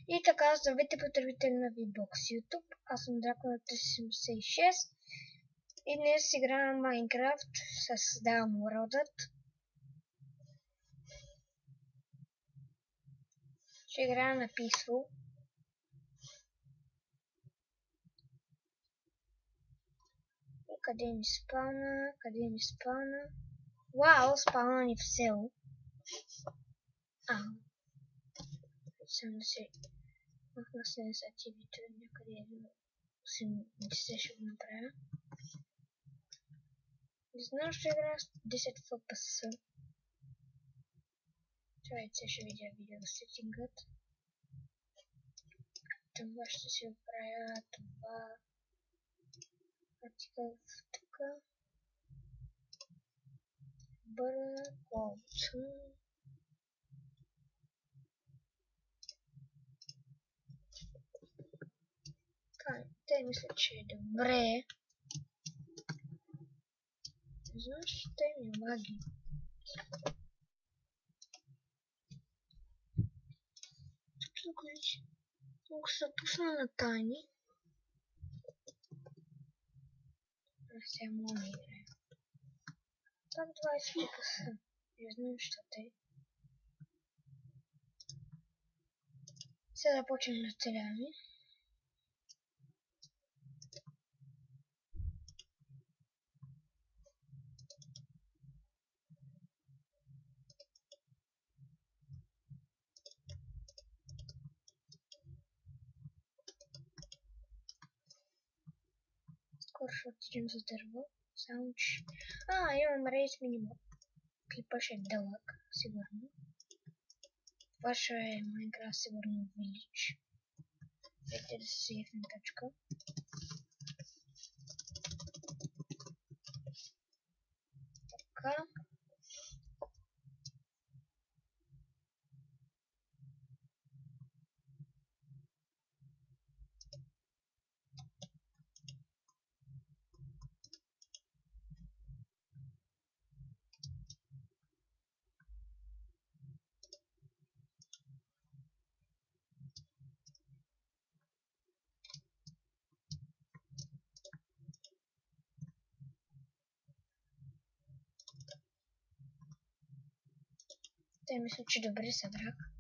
И така, здравейте потребители на VBOX YouTube. Аз съм Дракона 376 и днес играем Майнкрафт. Създавам world. Ще играя на Peaceful. Къде ми спавна? Къде ми спавна? Вау, спавна ни в село. Само да се махна сенсативите някъде да се ще го направя. Не знам, ще играя с 10 FPS. Чакайте, ще видя видео сетингът. Това ще си оправя това. Артикъл тук. Бърколцу. Те мисля, че е добре. Знаеш, те ми маги. Тук вече много се пусна на тайни. Сега мога да играя. Так 20 FPS. Не знам, що те. Сега започнем да стреляме. Скоро ще отидем за дърво. Само че... имам рейс минимум. Клипа ще е дълъг, сигурно. Това ще е Майнкрафт сигурно Village. Дайте да се сейфнем точка. Така. Те мисля, че добре събрах.